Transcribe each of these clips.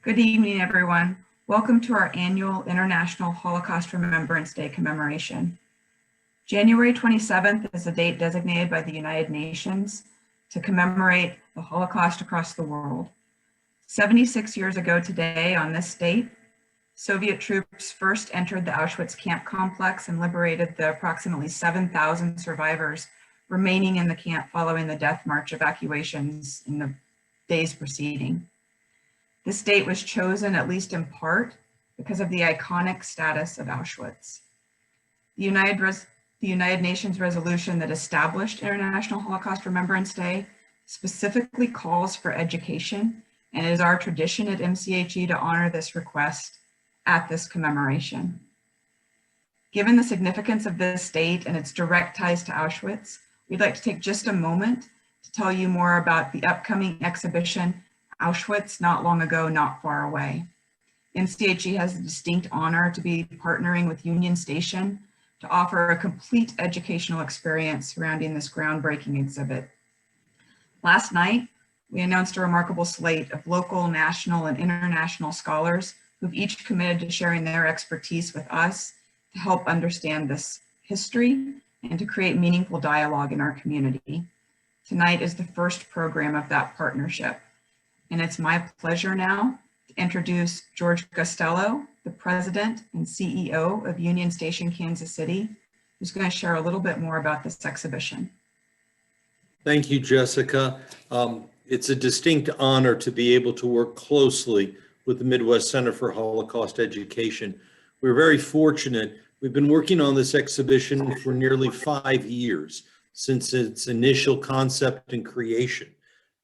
Good evening, everyone. Welcome to our annual International Holocaust Remembrance Day commemoration. January 27th is a date designated by the United Nations to commemorate the Holocaust across the world. 76 years ago today, on this date, Soviet troops first entered the Auschwitz camp complex and liberated the approximately 7,000 survivors remaining in the camp following the death march evacuations in the days preceding. This date was chosen, at least in part, because of the iconic status of Auschwitz. The United Nations resolution that established International Holocaust Remembrance Day specifically calls for education, and it is our tradition at MCHE to honor this request at this commemoration. Given the significance of this date and its direct ties to Auschwitz, we'd like to take just a moment to tell you more about the upcoming exhibition, Auschwitz, Not Long Ago, Not Far Away. MCHE has the distinct honor to be partnering with Union Station to offer a complete educational experience surrounding this groundbreaking exhibit. Last night, we announced a remarkable slate of local, national, and international scholars who've each committed to sharing their expertise with us to help understand this history and to create meaningful dialogue in our community. Tonight is the first program of that partnership. And it's my pleasure now to introduce George Costello, the president and CEO of Union Station, Kansas City, who's going to share a little bit more about this exhibition. Thank you, Jessica. It's a distinct honor to be able to work closely with the Midwest Center for Holocaust Education. We're very fortunate. We've been working on this exhibition for nearly 5 years since its initial concept and creation.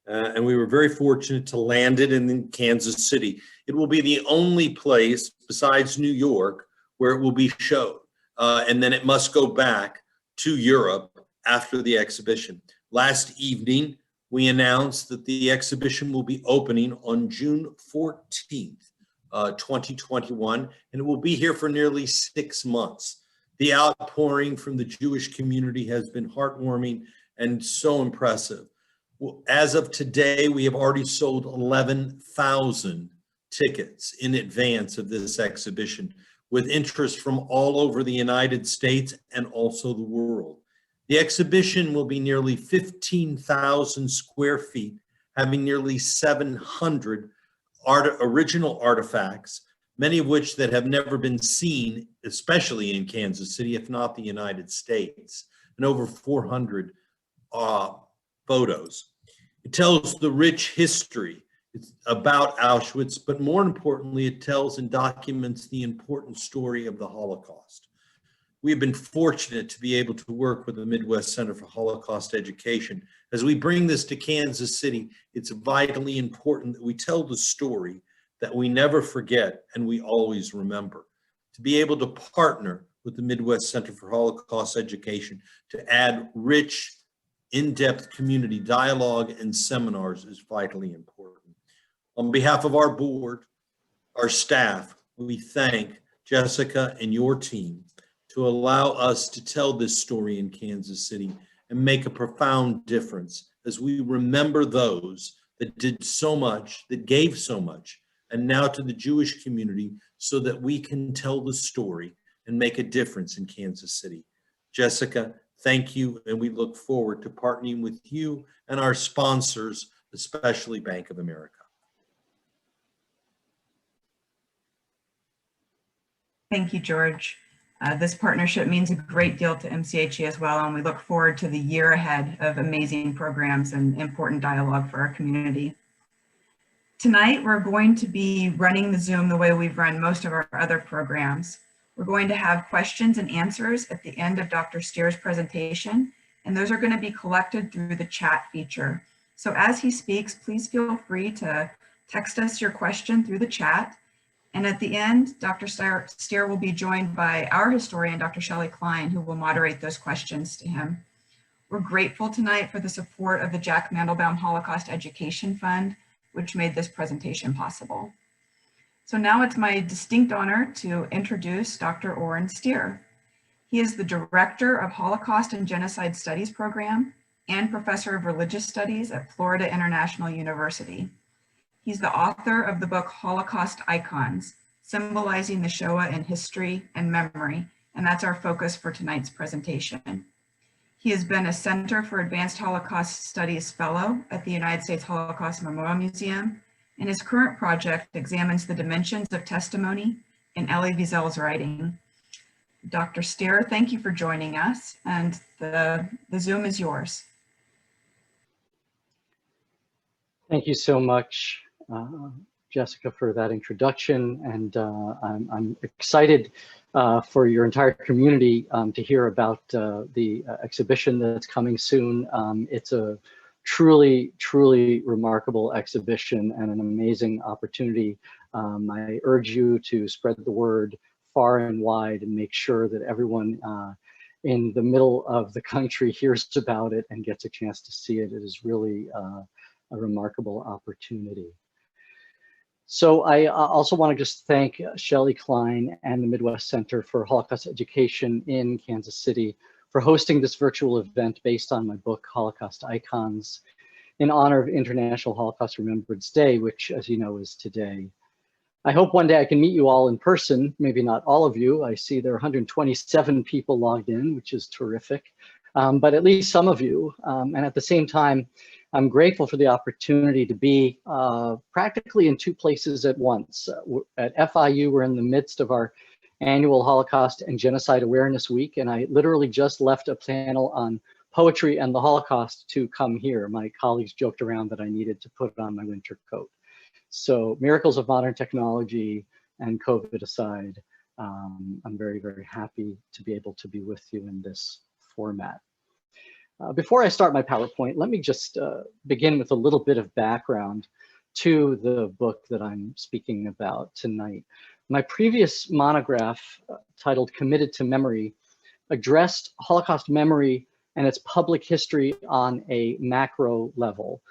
And we were very fortunate to land it in Kansas City. It will be the only place besides New York where it will be shown. And then it must go back to Europe after the exhibition. Last evening, we announced that the exhibition will be opening on June 14th, 2021, and it will be here for nearly 6 months. The outpouring from the Jewish community has been heartwarming and so impressive. As of today, we have already sold 11,000 tickets in advance of this exhibition, with interest from all over the United States and also the world. The exhibition will be nearly 15,000 square feet, having nearly 700 original artifacts, many of which that have never been seen, especially in Kansas City, if not the United States, and over 400 photos. It tells the rich history about Auschwitz, but more importantly, it tells and documents the important story of the Holocaust. We have been fortunate to be able to work with the Midwest Center for Holocaust Education. As we bring this to Kansas City, it's vitally important that we tell the story that we never forget and we always remember. To be able to partner with the Midwest Center for Holocaust Education to add rich, in-depth community dialogue and seminars is vitally important. On behalf of our board, our staff, we thank Jessica and your team to allow us to tell this story in Kansas City and make a profound difference as we remember those that did so much, that gave so much, and now to the Jewish community so that we can tell the story and make a difference in Kansas City. Jessica, thank you, and we look forward to partnering with you and our sponsors, especially Bank of America. Thank you, George. This partnership means a great deal to MCHE as well, and we look forward to the year ahead of amazing programs and important dialogue for our community. Tonight, we're going to be running the Zoom the way we've run most of our other programs. We're going to have questions and answers at the end of Dr. Stier's presentation, and those are going to be collected through the chat feature. So as he speaks, please feel free to text us your question through the chat. And at the end, Dr. Stier will be joined by our historian, Dr. Shelley Klein, who will moderate those questions to him. We're grateful tonight for the support of the Jack Mandelbaum Holocaust Education Fund, which made this presentation possible. So now it's my distinct honor to introduce Dr. Oren Stier. He is the Director of Holocaust and Genocide Studies Program and Professor of Religious Studies at Florida International University. He's the author of the book Holocaust Icons, Symbolizing the Shoah in History and Memory, and that's our focus for tonight's presentation. He has been a Center for Advanced Holocaust Studies Fellow at the United States Holocaust Memorial Museum, and his current project examines the dimensions of testimony in Ellie Wiesel's writing. Dr. Stier, thank you for joining us, and the Zoom is yours. Thank you so much, Jessica, for that introduction, and I'm excited for your entire community to hear about the exhibition that's coming soon. It's a truly, truly remarkable exhibition and an amazing opportunity. I urge you to spread the word far and wide and make sure that everyone in the middle of the country hears about it and gets a chance to see it. It is really a remarkable opportunity. So I also want to just thank Shelley Klein and the Midwest Center for Holocaust Education in Kansas City for hosting this virtual event based on my book, Holocaust Icons, in honor of International Holocaust Remembrance Day, which, as you know, is today. I hope one day I can meet you all in person, maybe not all of you. I see there are 127 people logged in, which is terrific, but at least some of you. And at the same time, I'm grateful for the opportunity to be practically in two places at once. At FIU, we're in the midst of our annual Holocaust and Genocide Awareness Week, and I literally just left a panel on poetry and the Holocaust to come here. My colleagues joked around that I needed to put on my winter coat. So miracles of modern technology and COVID aside, I'm very, very happy to be able to be with you in this format. Before I start my PowerPoint, let me just begin with a little bit of background to the book that I'm speaking about tonight. My previous monograph titled Committed to Memory addressed Holocaust memory and its public history on a macro level.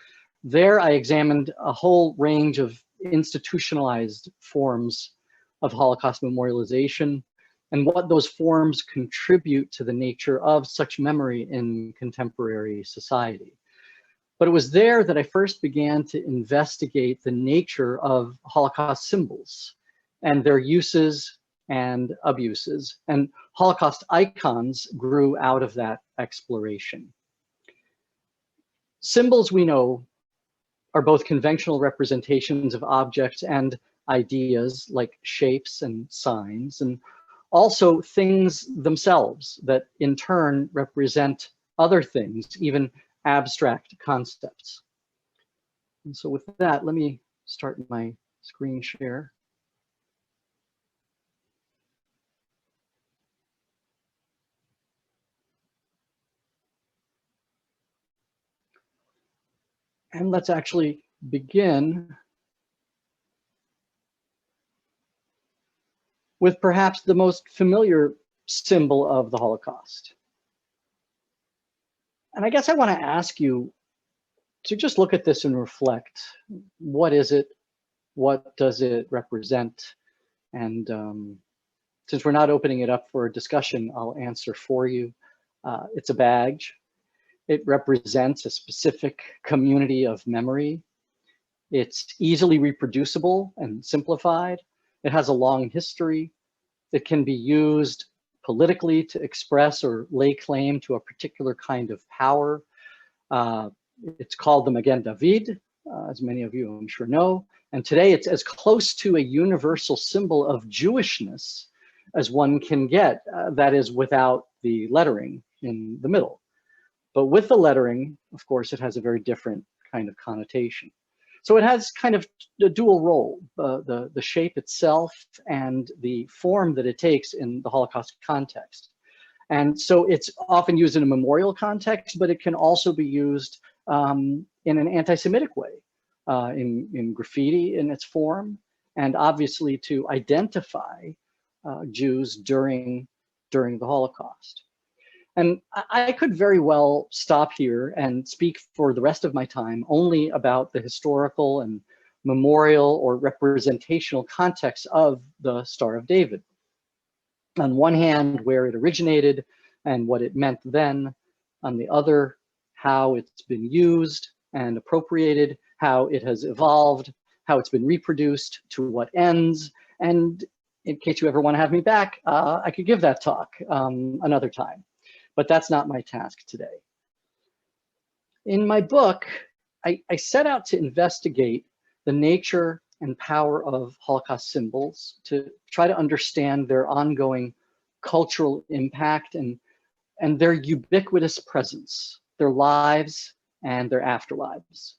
There I examined a whole range of institutionalized forms of Holocaust memorialization and what those forms contribute to the nature of such memory in contemporary society. But it was there that I first began to investigate the nature of Holocaust symbols and their uses and abuses, and Holocaust icons grew out of that exploration. Symbols, we know, are both conventional representations of objects and ideas like shapes and signs, and also things themselves that in turn represent other things, even abstract concepts. And so with that, let me start my screen share. And let's actually begin with perhaps the most familiar symbol of the Holocaust. And I guess I want to ask you to just look at this and reflect. What is it? What does it represent? And since we're not opening it up for a discussion, I'll answer for you. It's a badge. It represents a specific community of memory. It's easily reproducible and simplified. It has a long history. It can be used politically to express or lay claim to a particular kind of power. It's called the Magen David, as many of you I'm sure know. And today it's as close to a universal symbol of Jewishness as one can get, that is without the lettering in the middle. But with the lettering, of course, it has a very different kind of connotation. So it has kind of a dual role, the shape itself and the form that it takes in the Holocaust context. And so it's often used in a memorial context, but it can also be used in an anti-Semitic way, in graffiti in its form, and obviously to identify Jews during the Holocaust. And I could very well stop here and speak for the rest of my time only about the historical and memorial or representational context of the Star of David. On one hand, where it originated and what it meant then. On the other, how it's been used and appropriated, how it has evolved, how it's been reproduced, to what ends, and in case you ever want to have me back, I could give that talk another time, but that's not my task today. In my book, I set out to investigate the nature and power of Holocaust symbols, to try to understand their ongoing cultural impact and their ubiquitous presence, their lives and their afterlives.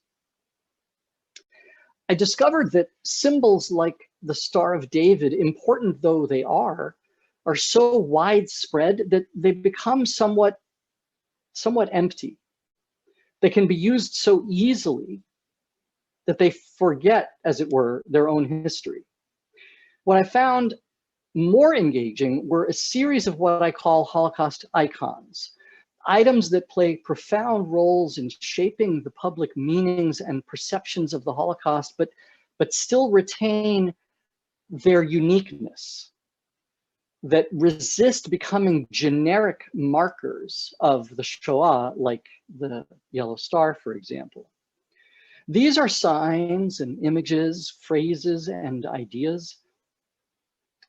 I discovered that symbols like the Star of David, important though they are so widespread that they become somewhat empty. They can be used so easily that they forget, as it were, their own history. What I found more engaging were a series of what I call Holocaust icons, items that play profound roles in shaping the public meanings and perceptions of the Holocaust, but still retain their uniqueness, that resist becoming generic markers of the Shoah, like the yellow star, for example. These are signs and images, phrases and ideas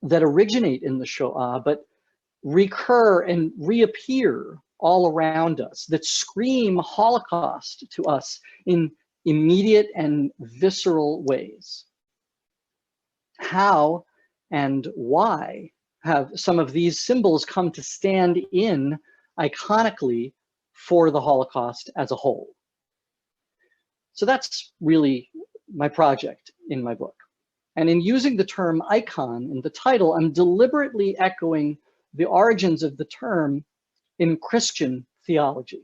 that originate in the Shoah, but recur and reappear all around us, that scream Holocaust to us in immediate and visceral ways. How and why have some of these symbols come to stand in iconically for the Holocaust as a whole? So that's really my project in my book. And in using the term icon in the title, I'm deliberately echoing the origins of the term in Christian theology,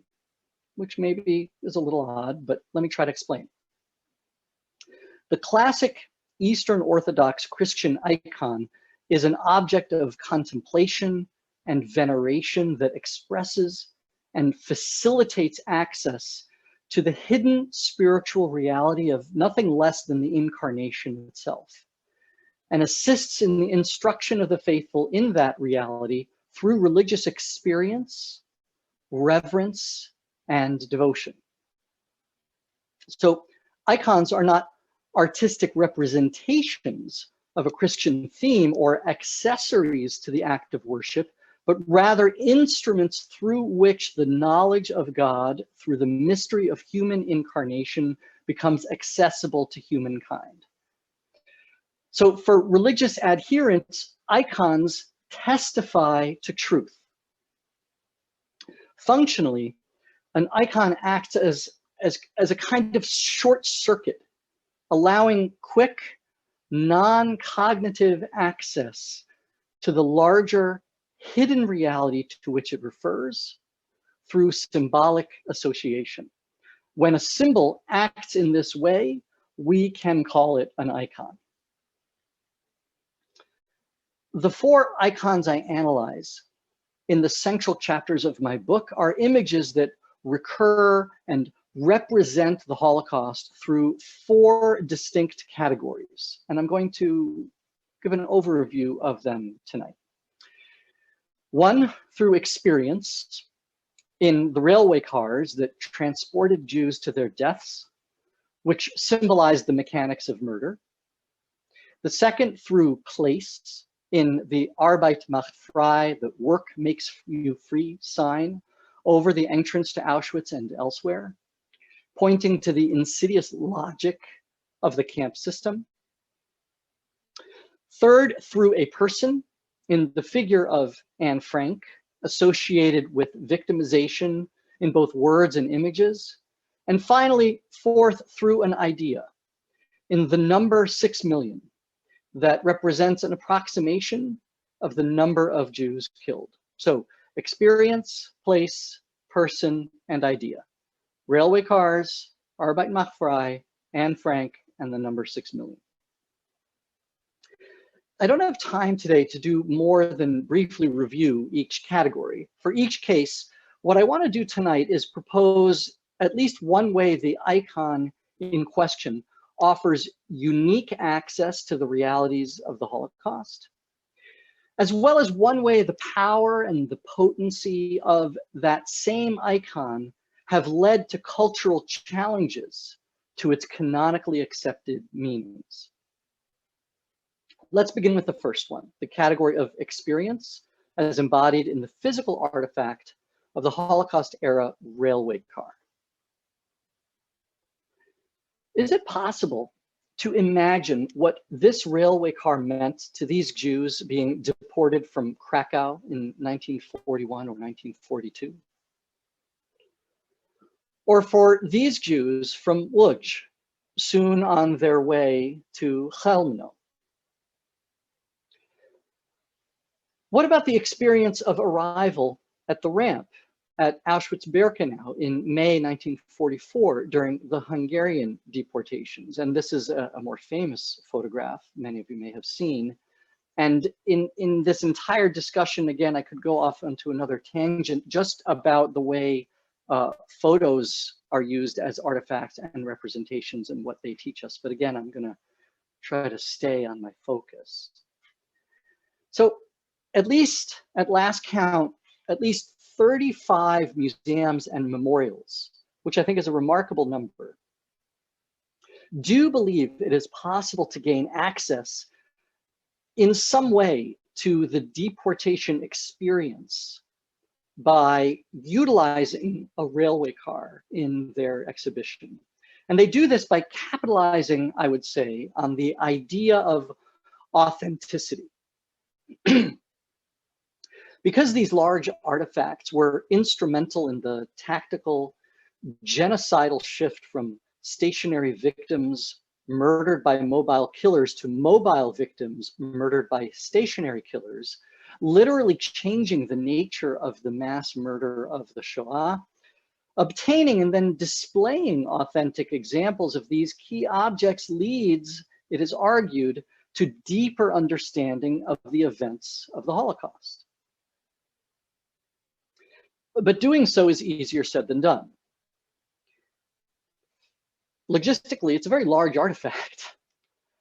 which maybe is a little odd, but let me try to explain. The classic Eastern Orthodox Christian icon is an object of contemplation and veneration that expresses and facilitates access to the hidden spiritual reality of nothing less than the incarnation itself, and assists in the instruction of the faithful in that reality through religious experience, reverence, and devotion. So icons are not artistic representations of a Christian theme or accessories to the act of worship, but rather instruments through which the knowledge of God, through the mystery of human incarnation, becomes accessible to humankind. So for religious adherents, icons testify to truth. Functionally, an icon acts as a kind of short circuit, allowing quick, non-cognitive access to the larger hidden reality to which it refers through symbolic association. When a symbol acts in this way, we can call it an icon. The 4 icons I analyze in the central chapters of my book are images that recur and represent the Holocaust through 4 distinct categories. And I'm going to give an overview of them tonight. 1, through experience in the railway cars that transported Jews to their deaths, which symbolized the mechanics of murder. The 2nd, through place in the Arbeit Macht Frei, the work makes you free sign over the entrance to Auschwitz and elsewhere, pointing to the insidious logic of the camp system. 3rd, through a person in the figure of Anne Frank, associated with victimization in both words and images. And finally, 4th, through an idea in the number 6 million that represents an approximation of the number of Jews killed. So experience, place, person, and idea. Railway cars, Arbeit Macht Frei, Anne Frank, and the number 6 million. I don't have time today to do more than briefly review each category. For each case, what I want to do tonight is propose at least one way the icon in question offers unique access to the realities of the Holocaust, as well as one way the power and the potency of that same icon have led to cultural challenges to its canonically accepted meanings. Let's begin with the first one, the category of experience as embodied in the physical artifact of the Holocaust era railway car. Is it possible to imagine what this railway car meant to these Jews being deported from Krakow in 1941 or 1942? Or for these Jews from Łódź, soon on their way to Chełmno? What about the experience of arrival at the ramp at Auschwitz-Birkenau in May 1944 during the Hungarian deportations? And this is a more famous photograph many of you may have seen. And in this entire discussion, again, I could go off onto another tangent just about the way photos are used as artifacts and representations and what they teach us. But again, I'm going to try to stay on my focus. So at least at last count, at least 35 museums and memorials, which I think is a remarkable number, do believe it is possible to gain access in some way to the deportation experience by utilizing a railway car in their exhibition. And they do this by capitalizing, I would say, on the idea of authenticity. Because these large artifacts were instrumental in the tactical genocidal shift from stationary victims murdered by mobile killers to mobile victims murdered by stationary killers, literally changing the nature of the mass murder of the Shoah, obtaining and then displaying authentic examples of these key objects leads, it is argued, to deeper understanding of the events of the Holocaust. But doing so is easier said than done. Logistically, it's a very large artifact.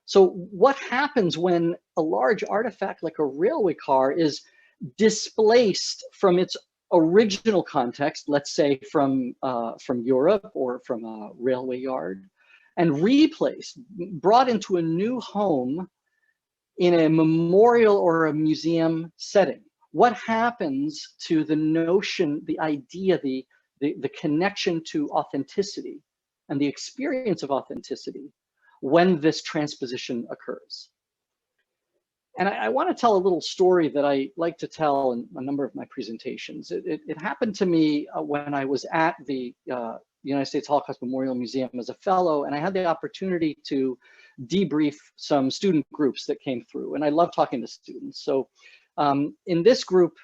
So what happens when a large artifact like a railway car is displaced from its original context, let's say from Europe or from a railway yard, and replaced, brought into a new home in a memorial or a museum setting? What happens to the notion, the idea, the connection to authenticity and the experience of authenticity when this transposition occurs? And I want to tell a little story that I like to tell in a number of my presentations. It happened to me when I was at the United States Holocaust Memorial Museum as a fellow, and I had the opportunity to debrief some student groups that came through, and I love talking to students. So in this group,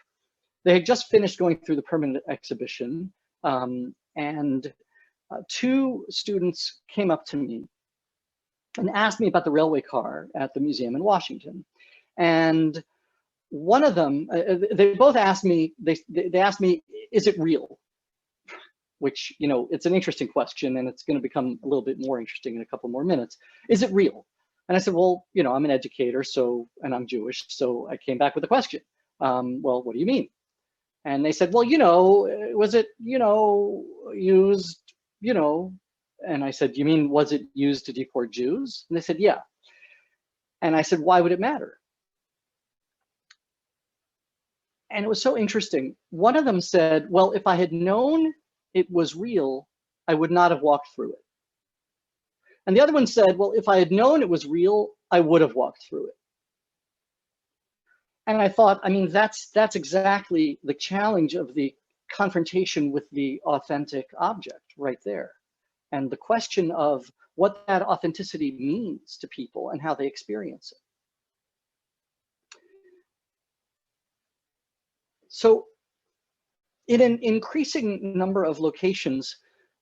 they had just finished going through the permanent exhibition, and two students came up to me and asked me about the railway car at the museum in Washington. And one of them, they both asked me, they asked me, is it real? Which, you know, it's an interesting question, and it's going to become a little bit more interesting in a couple more minutes. Is it real? And I said, well, you know, I'm an educator, so, and I'm Jewish, so I came back with a question. Well, what do you mean? And they said, well, you know, was it, you know, used, you know? And I said, you mean, was it used to deport Jews? And they said, yeah. And I said, why would it matter? And it was so interesting. One of them said, well, if I had known it was real, I would not have walked through it. And the other one said, well, if I had known it was real, I would have walked through it. And I thought, I mean, that's exactly the challenge of the confrontation with the authentic object right there. And the question of what that authenticity means to people and how they experience it. So in an increasing number of locations,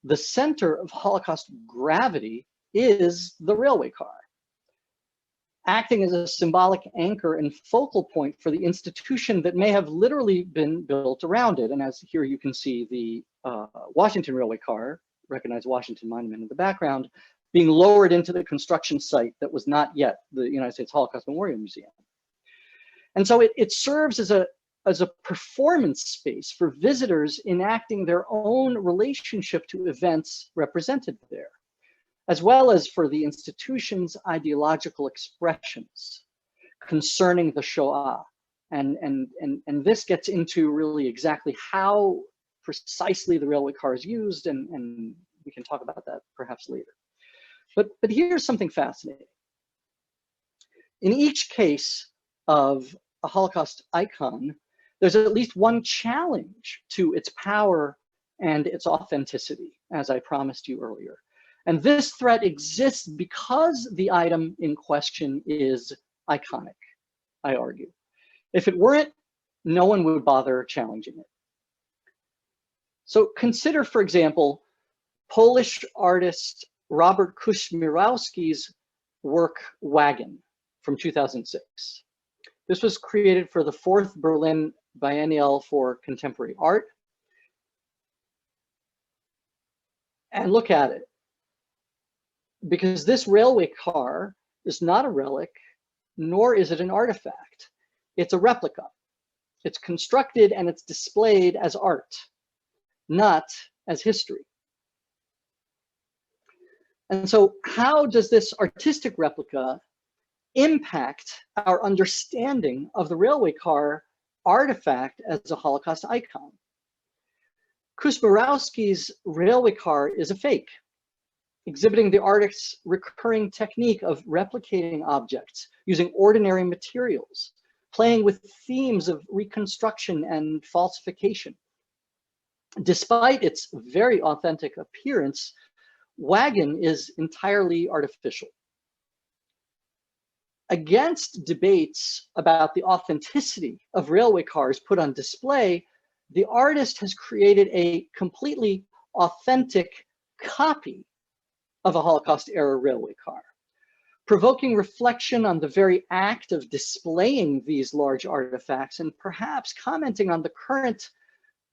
the center of Holocaust gravity is the railway car, acting as a symbolic anchor and focal point for the institution that may have literally been built around it. And as here you can see the Washington railway car, recognized Washington Monument in the background, being lowered into the construction site that was not yet the United States Holocaust Memorial Museum. And so it serves as a performance space for visitors enacting their own relationship to events represented there. as well as for the institution's ideological expressions concerning the Shoah. And this gets into really exactly how precisely the railway car is used, and we can talk about that perhaps later. But here's something fascinating. In each case of a Holocaust icon, there's at least one challenge to its power and its authenticity, as I promised you earlier. And this threat exists because the item in question is iconic, I argue. If it weren't, no one would bother challenging it. So consider, for example, Polish artist Robert Kuśmierowski's work Wagon from 2006. This was created for the 4th Berlin Biennial for Contemporary Art. And look at it, because this railway car is not a relic, nor is it an artifact. It's a replica. It's constructed and it's displayed as art, not as history. And so how does this artistic replica impact our understanding of the railway car artifact as a Holocaust icon? Kuśmierowski's railway car is a fake, exhibiting the artist's recurring technique of replicating objects using ordinary materials, playing with themes of reconstruction and falsification. Despite its very authentic appearance, Wagon is entirely artificial. Against debates about the authenticity of railway cars put on display, the artist has created a completely authentic copy of a Holocaust-era railway car, provoking reflection on the very act of displaying these large artifacts and perhaps commenting on the current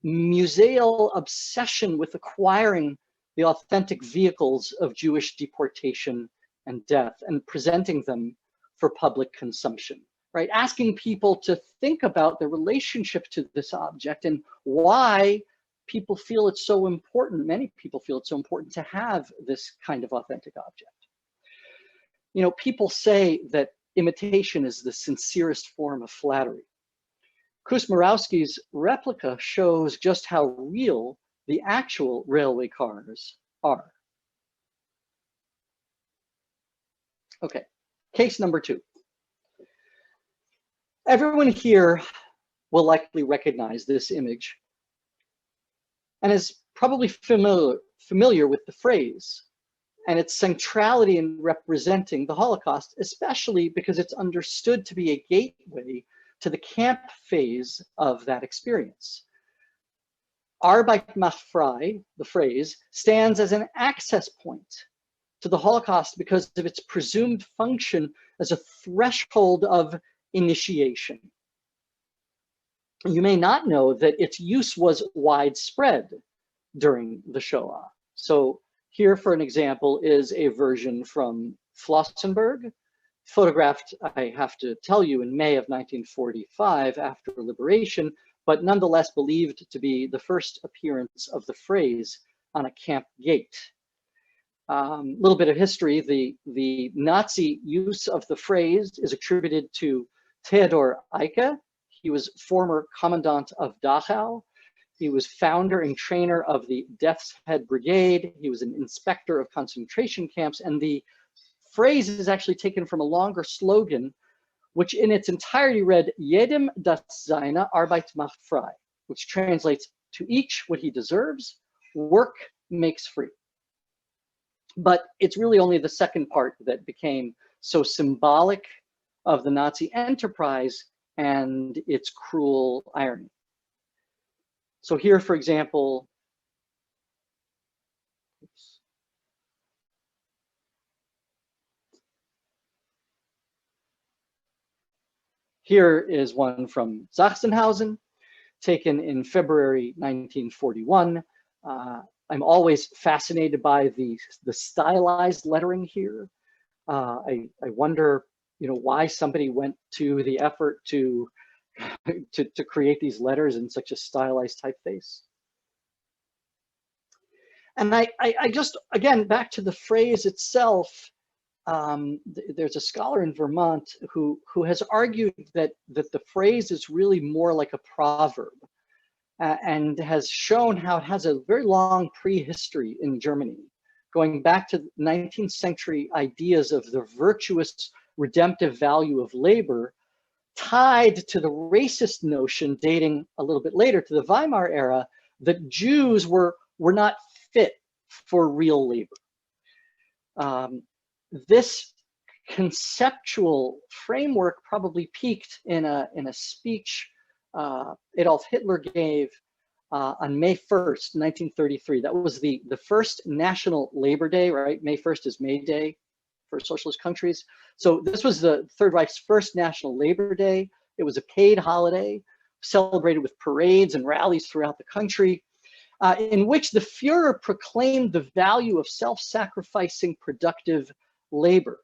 museal obsession with acquiring the authentic vehicles of Jewish deportation and death and presenting them for public consumption, right? Asking people to think about their relationship to this object and why people feel it's so important, many people feel it's so important to have this kind of authentic object. You know, people say that imitation is the sincerest form of flattery. Kuśmierowski's replica shows just how real the actual railway cars are. Okay, case number 2. Everyone here will likely recognize this image and is probably familiar with the phrase and its centrality in representing the Holocaust, especially because it's understood to be a gateway to the camp phase of that experience. Arbeit Macht Frei, the phrase, stands as an access point to the Holocaust because of its presumed function as a threshold of initiation. You may not know that its use was widespread during the Shoah. So here, for an example, is a version from Flossenburg, photographed, I have to tell you, in May of 1945 after liberation, but nonetheless believed to be the first appearance of the phrase on a camp gate. Little bit of history, the Nazi use of the phrase is attributed to Theodor Eicke. He was former commandant of Dachau. He was founder and trainer of the Death's Head Brigade. He was an inspector of concentration camps, and the phrase is actually taken from a longer slogan, which in its entirety read, Jedem das seine, Arbeit macht frei, which translates to each what he deserves, work makes free. But it's really only the second part that became so symbolic of the Nazi enterprise and its cruel irony. So here, for example, here is one from Sachsenhausen, taken in February 1941. I'm always fascinated by the stylized lettering here. I wonder, you know, why somebody went to the effort to create these letters in such a stylized typeface. And I just, again, back to the phrase itself, there's a scholar in Vermont who has argued that the phrase is really more like a proverb, and has shown how it has a very long prehistory in Germany, going back to 19th century ideas of the virtuous redemptive value of labor, tied to the racist notion dating a little bit later to the Weimar era, that Jews were not fit for real labor. This conceptual framework probably peaked in a speech Adolf Hitler gave on May 1st, 1933. That was the first National Labor Day, right? May 1st is May Day for socialist countries. So this was the Third Reich's first National Labor Day. It was a paid holiday, celebrated with parades and rallies throughout the country, in which the Fuhrer proclaimed the value of self-sacrificing productive labor.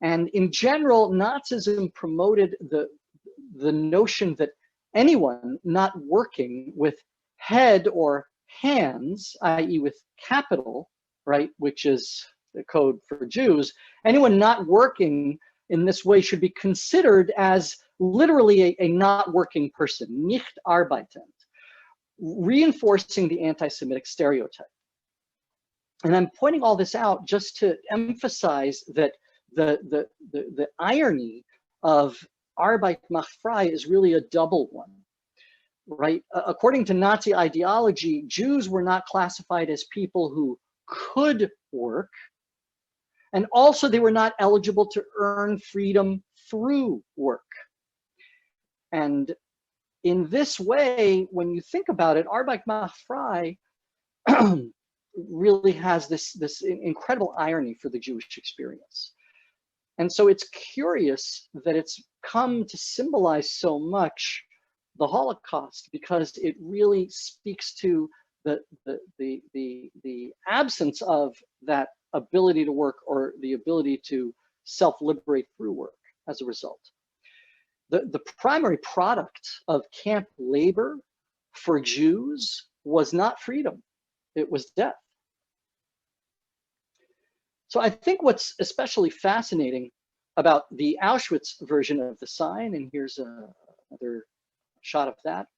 And in general, Nazism promoted the notion that anyone not working with head or hands, i.e. with capital, right, which is the code for Jews, anyone not working in this way should be considered as literally a not working person, nicht arbeitend, reinforcing the anti-Semitic stereotype. And I'm pointing all this out just to emphasize that the irony of Arbeit Macht Frei is really a double one, right? According to Nazi ideology, Jews were not classified as people who could work, and also they were not eligible to earn freedom through work. And in this way, when you think about it, Arbeit Macht Frei really has this incredible irony for the Jewish experience. And so it's curious that it's come to symbolize so much the Holocaust, because it really speaks to the absence of that ability to work, or the ability to self-liberate through work as a result. The primary product of camp labor for Jews was not freedom, it was death. So I think what's especially fascinating about the Auschwitz version of the sign, and here's another shot of that,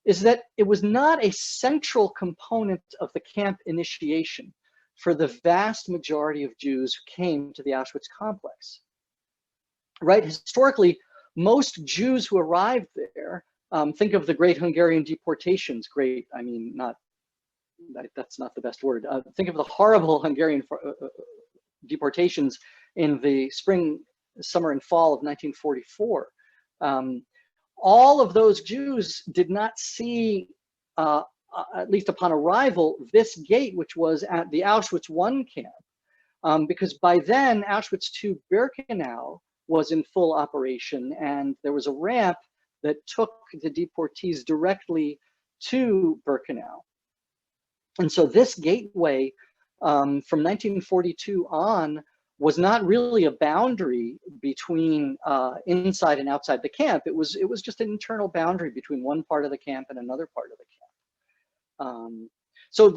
is that it was not a central component of the camp initiation for the vast majority of Jews who came to the Auschwitz complex. Right? Historically, most Jews who arrived there, think of the Great Hungarian deportations. Great, I mean, that's not the best word. Think of the horrible Hungarian deportations in the spring, summer, and fall of 1944. All of those Jews did not see, at least upon arrival, this gate, which was at the Auschwitz I camp, because by then Auschwitz II Birkenau was in full operation, and there was a ramp that took the deportees directly to Birkenau. And so this gateway from 1942 on was not really a boundary between inside and outside the camp. It was just an internal boundary between one part of the camp and another part of the camp. So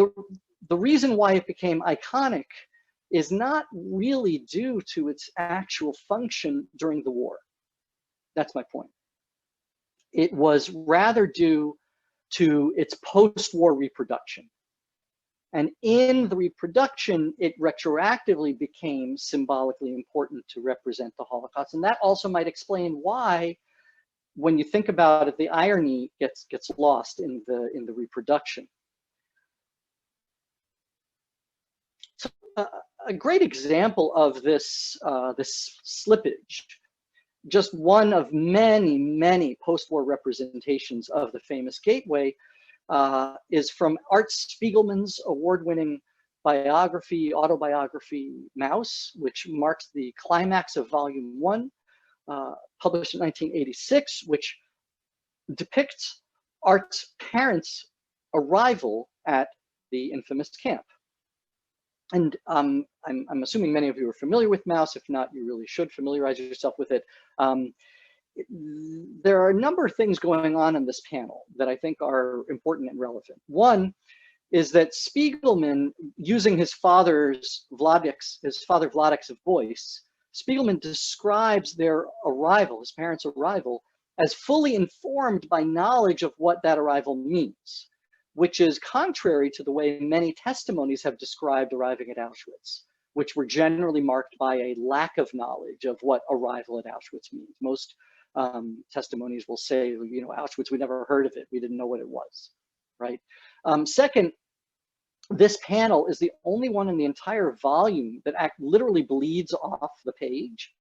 the reason why it became iconic is not really due to its actual function during the war. That's my point. It was rather due to its post-war reproduction. And in the reproduction, it retroactively became symbolically important to represent the Holocaust. And that also might explain why, when you think about it, the irony gets lost in the reproduction. So, a great example of this slippage, just one of many post-war representations of the famous gateway, is from Art Spiegelman's award-winning autobiography, Maus, which marks the climax of Volume 1, published in 1986, which depicts Art's parents' arrival at the infamous camp. And I'm assuming many of you are familiar with Maus. If not, you really should familiarize yourself with it. There are a number of things going on in this panel that I think are important and relevant. One is that Spiegelman, using his father Vladek's voice, Spiegelman describes their arrival, his parents' arrival, as fully informed by knowledge of what that arrival means, which is contrary to the way many testimonies have described arriving at Auschwitz, which were generally marked by a lack of knowledge of what arrival at Auschwitz means. Most testimonies will say, you know, Auschwitz, we never heard of it. We didn't know what it was, right? Second, this panel is the only one in the entire volume that literally bleeds off the page.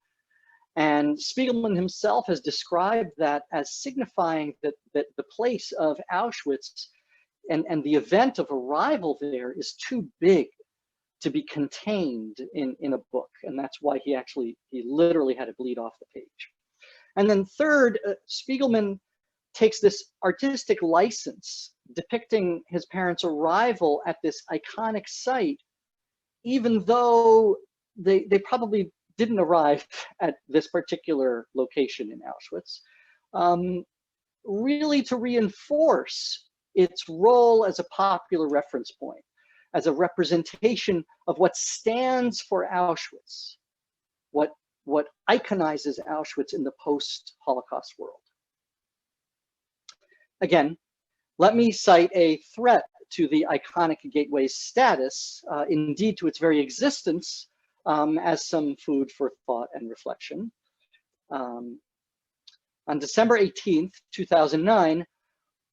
And Spiegelman himself has described that as signifying that the place of Auschwitz and the event of arrival there is too big to be contained in a book. And that's why he literally had to bleed off the page. And then third, Spiegelman takes this artistic license depicting his parents' arrival at this iconic site, even though they probably didn't arrive at this particular location in Auschwitz, really to reinforce its role as a popular reference point, as a representation of what stands for Auschwitz, what iconizes Auschwitz in the post-Holocaust world. Again, let me cite a threat to the iconic gateway's status, indeed to its very existence, as some food for thought and reflection. On December 18th, 2009,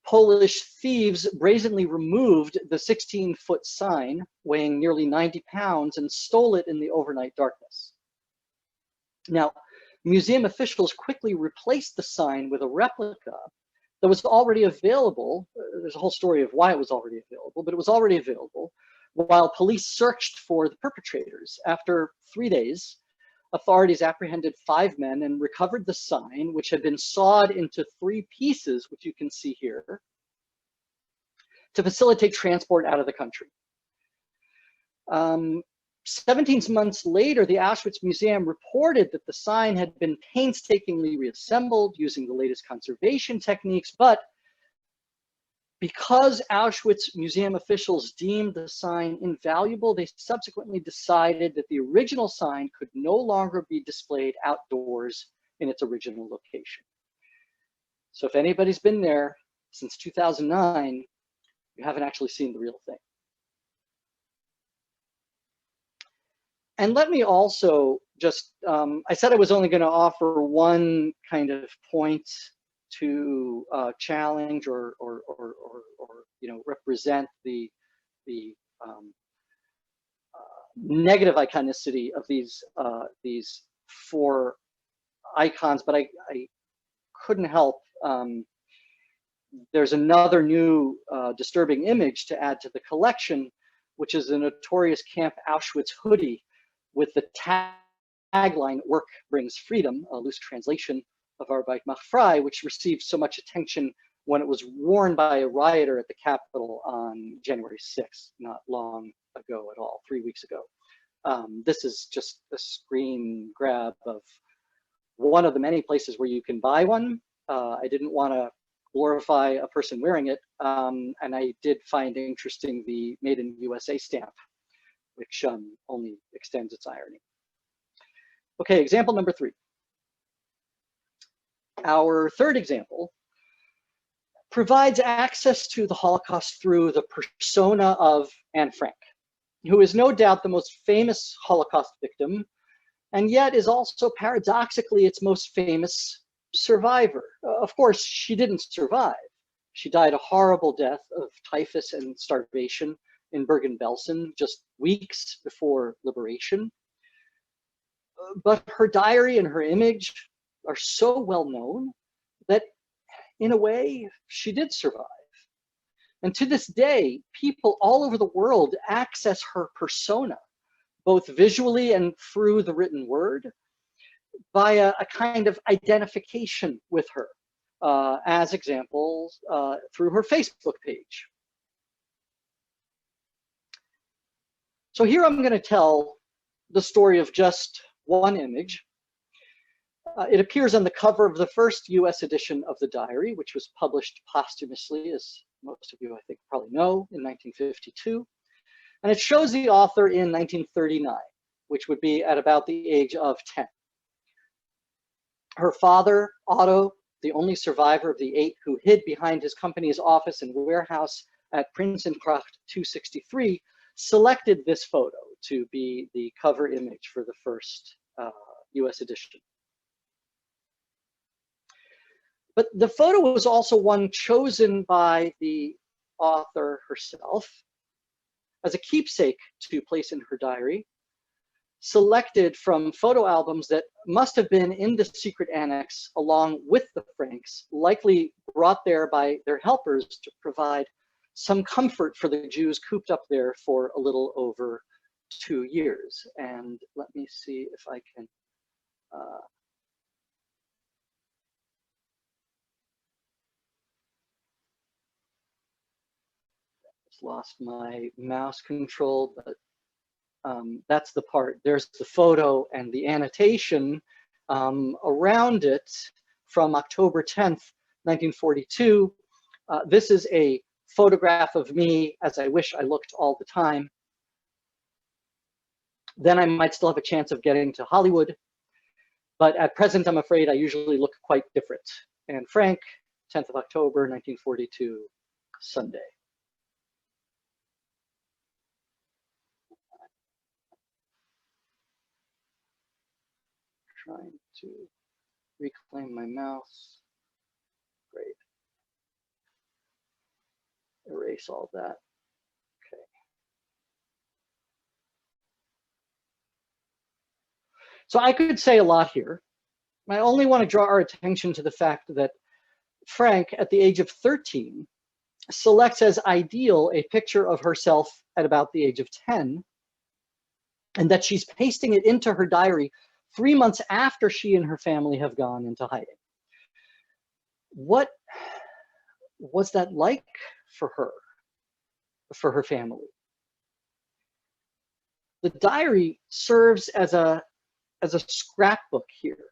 Polish thieves brazenly removed the 16-foot sign weighing nearly 90 pounds and stole it in the overnight darkness. Now, museum officials quickly replaced the sign with a replica that was already available. There's a whole story of why it was already available, but it was already available while police searched for the perpetrators. After 3 days, authorities apprehended 5 men and recovered the sign, which had been sawed into 3 pieces, which you can see here, to facilitate transport out of the country. 17 months later, the Auschwitz Museum reported that the sign had been painstakingly reassembled using the latest conservation techniques, but because Auschwitz Museum officials deemed the sign invaluable, they subsequently decided that the original sign could no longer be displayed outdoors in its original location. So if anybody's been there since 2009, you haven't actually seen the real thing. And let me also just, I said I was only going to offer one kind of point to challenge or you know, represent the negative iconicity of these 4 icons, but I couldn't help. There's another new disturbing image to add to the collection, which is the notorious Camp Auschwitz hoodie with the tagline, "Work brings freedom," a loose translation of Arbeit Macht Frei, which received so much attention when it was worn by a rioter at the Capitol on January 6th, not long ago at all, 3 weeks ago. This is just a screen grab of one of the many places where you can buy one. I didn't want to glorify a person wearing it, and I did find interesting the Made in USA stamp, which only extends its irony. Okay, example number 3. Our third example provides access to the Holocaust through the persona of Anne Frank, who is no doubt the most famous Holocaust victim, and yet is also paradoxically its most famous survivor. Of course, she didn't survive. She died a horrible death of typhus and starvation in Bergen-Belsen just weeks before liberation. But her diary and her image are so well known that in a way she did survive. And to this day, people all over the world access her persona, both visually and through the written word, by a kind of identification with her, as examples through her Facebook page. So here I'm going to tell the story of just one image. It appears on the cover of the first US edition of the diary, which was published posthumously, as most of you I think probably know, in 1952. And it shows the author in 1939, which would be at about the age of 10. Her father, Otto, the only survivor of the 8 who hid behind his company's office and warehouse at Prinsengracht 263, selected this photo to be the cover image for the first US edition. But the photo was also one chosen by the author herself as a keepsake to place in her diary, selected from photo albums that must have been in the secret annex along with the Franks, likely brought there by their helpers to provide some comfort for the Jews cooped up there for a little over 2 years. And let me see if I can just lost my mouse control, but that's the part. There's the photo and the annotation around it from October 10th, 1942. This is a photograph of me as I wish I looked all the time. Then I might still have a chance of getting to Hollywood. But at present, I'm afraid I usually look quite different. And Frank, 10th of October, 1942, Sunday. Trying to reclaim my mouse. Great. Erase all that. Okay. So I could say a lot here. I only want to draw our attention to the fact that Frank, at the age of 13, selects as ideal a picture of herself at about the age of 10, and that she's pasting it into her diary 3 months after she and her family have gone into hiding. What was that like for her family? The diary serves as a scrapbook here.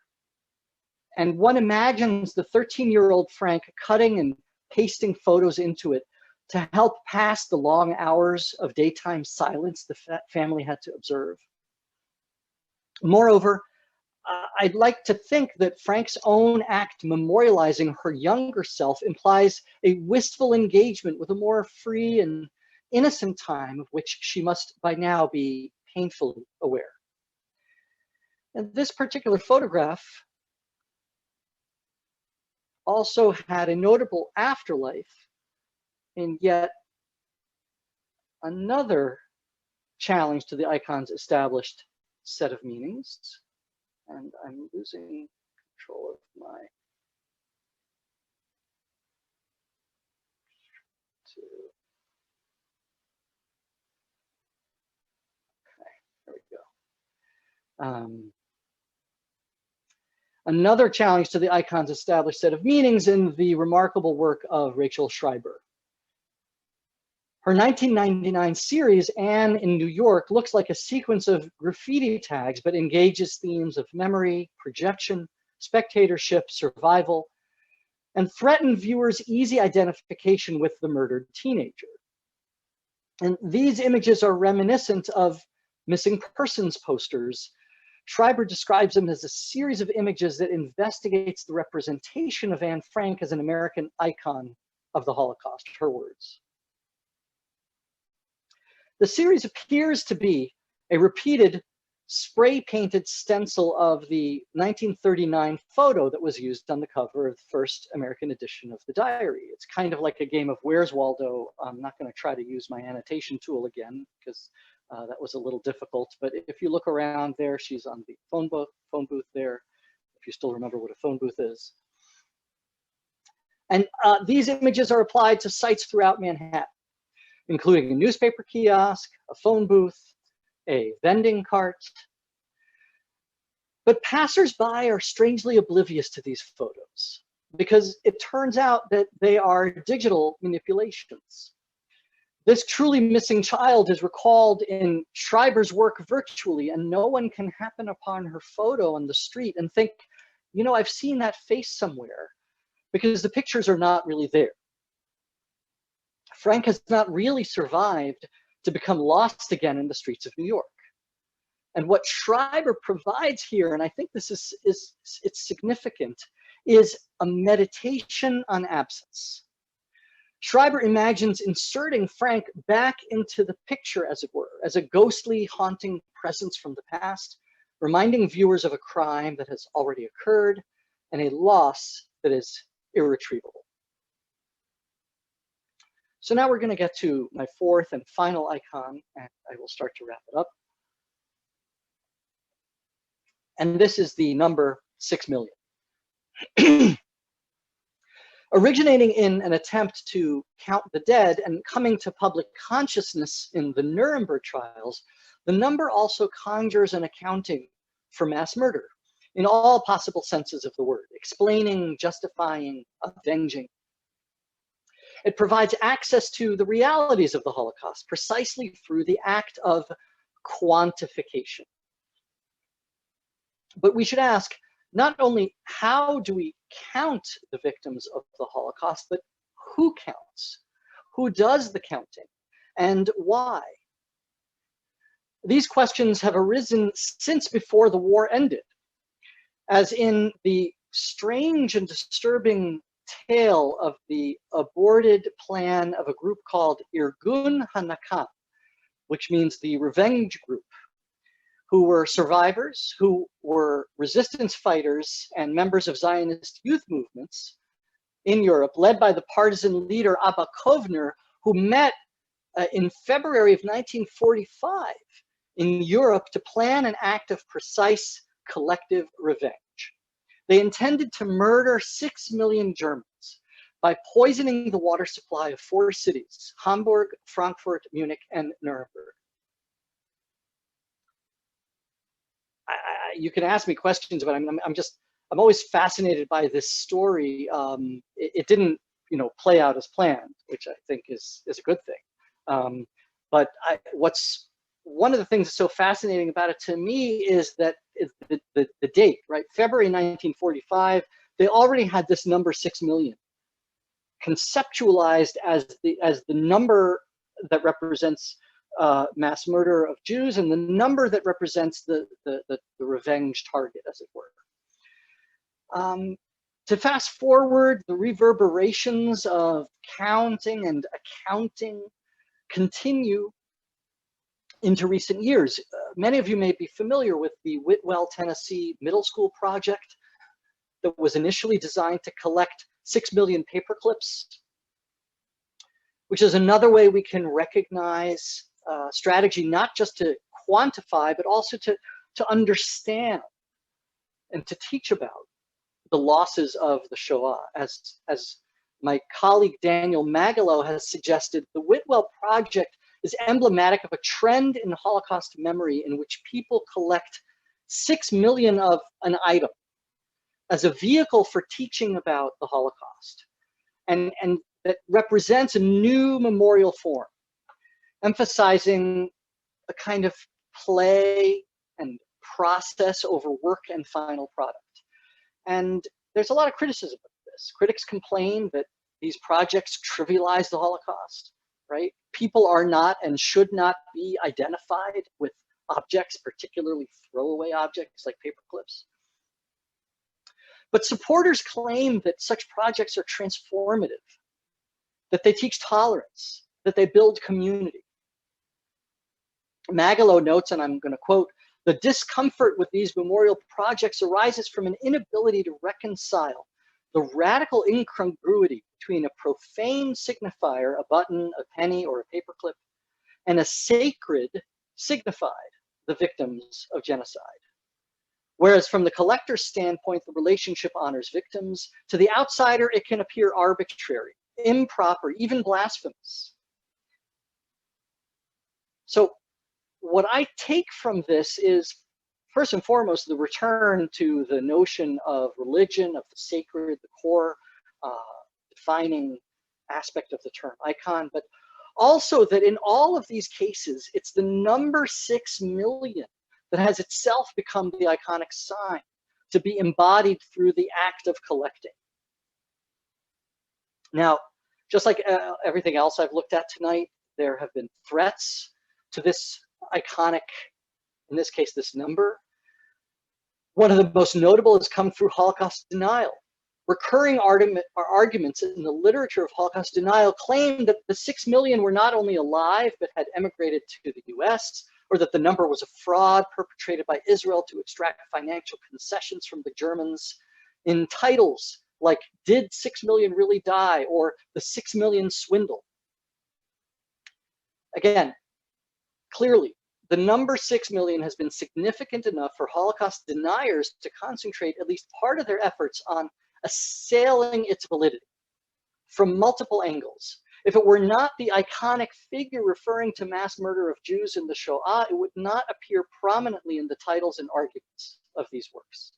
And one imagines the 13-year-old Frank cutting and pasting photos into it to help pass the long hours of daytime silence the family had to observe. Moreover, I'd like to think that Frank's own act memorializing her younger self implies a wistful engagement with a more free and innocent time of which she must by now be painfully aware. And this particular photograph also had a notable afterlife in yet another challenge to the icon's established set of meanings. And I'm losing control of my okay, there we go. Another challenge to the icon's established set of meanings in the remarkable work of Rachel Schreiber. Her 1999 series, Anne in New York, looks like a sequence of graffiti tags, but engages themes of memory, projection, spectatorship, survival, and threaten viewers' easy identification with the murdered teenager. And these images are reminiscent of missing persons posters. Schreiber describes them as a series of images that investigates the representation of Anne Frank as an American icon of the Holocaust, her words. The series appears to be a repeated spray-painted stencil of the 1939 photo that was used on the cover of the first American edition of the diary. It's kind of like a game of Where's Waldo. I'm not going to try to use my annotation tool again because that was a little difficult, but if you look around there, she's on the phone booth there, if you still remember what a phone booth is. And these images are applied to sites throughout Manhattan, including a newspaper kiosk, a phone booth, a vending cart. But passersby are strangely oblivious to these photos because it turns out that they are digital manipulations. This truly missing child is recalled in Schreiber's work virtually, and no one can happen upon her photo on the street and think you know, I've seen that face somewhere, because the pictures are not really there. Frank has not really survived to become lost again in the streets of New York. And what Schreiber provides here, and I think this is it's significant, is a meditation on absence. Schreiber imagines inserting Frank back into the picture, as it were, as a ghostly, haunting presence from the past, reminding viewers of a crime that has already occurred and a loss that is irretrievable. So now we're going to get to my fourth and final icon, and I will start to wrap it up. And this is the number 6 million. Originating in an attempt to count the dead and coming to public consciousness in the Nuremberg trials, the number also conjures an accounting for mass murder in all possible senses of the word, explaining, justifying, avenging. It provides access to the realities of the Holocaust precisely through the act of quantification. But we should ask, not only how do we count the victims of the Holocaust, but who counts? Who does the counting? And why? These questions have arisen since before the war ended, as in the strange and disturbing tale of the aborted plan of a group called Irgun HaNakam, which means the revenge group, who were survivors, who were resistance fighters and members of Zionist youth movements in Europe, led by the partisan leader Abba Kovner, who met in February of 1945 in Europe to plan an act of precise collective revenge. They intended to murder 6 million Germans by poisoning the water supply of 4 cities, Hamburg, Frankfurt, Munich, and Nuremberg. You can ask me questions, but I'm always fascinated by this story. It didn't, play out as planned, which I think is a good thing. But what's one of the things that's so fascinating about it to me is that the date, right? February 1945, they already had this number 6 million conceptualized as the number that represents mass murder of Jews and the number that represents the revenge target, as it were. To fast forward, the reverberations of counting and accounting continue into recent years. Many of you may be familiar with the Whitwell, Tennessee Middle School project that was initially designed to collect 6 million paper clips, which is another way we can recognize strategy, not just to quantify, but also to understand and to teach about the losses of the Shoah. As my colleague Daniel Magalo has suggested, the Whitwell Project is emblematic of a trend in Holocaust memory in which people collect 6 million of an item as a vehicle for teaching about the Holocaust. And that represents a new memorial form, emphasizing a kind of play and process over work and final product. And there's a lot of criticism of this. Critics complain that these projects trivialize the Holocaust, right? People are not and should not be identified with objects, particularly throwaway objects like paper clips. But supporters claim that such projects are transformative, that they teach tolerance, that they build community. Magalo notes, and I'm going to quote, "The discomfort with these memorial projects arises from an inability to reconcile the radical incongruity between a profane signifier, a button, a penny, or a paperclip, and a sacred signified, the victims of genocide. Whereas from the collector's standpoint, the relationship honors victims. To the outsider, it can appear arbitrary, improper, even blasphemous." So what I take from this is, first and foremost, the return to the notion of religion, of the sacred, the core defining aspect of the term icon, but also that in all of these cases, it's the number 6 million that has itself become the iconic sign to be embodied through the act of collecting. Now, just like everything else I've looked at tonight, there have been threats to this iconic, in this case, this number. One of the most notable has come through Holocaust denial. Recurring arguments in the literature of Holocaust denial claim that the 6 million were not only alive, but had emigrated to the US, or that the number was a fraud perpetrated by Israel to extract financial concessions from the Germans, in titles like "Did 6 million really die?" or "The 6 million swindle." Again, clearly, the number 6 million has been significant enough for Holocaust deniers to concentrate at least part of their efforts on assailing its validity from multiple angles. If it were not the iconic figure referring to mass murder of Jews in the Shoah, it would not appear prominently in the titles and arguments of these works.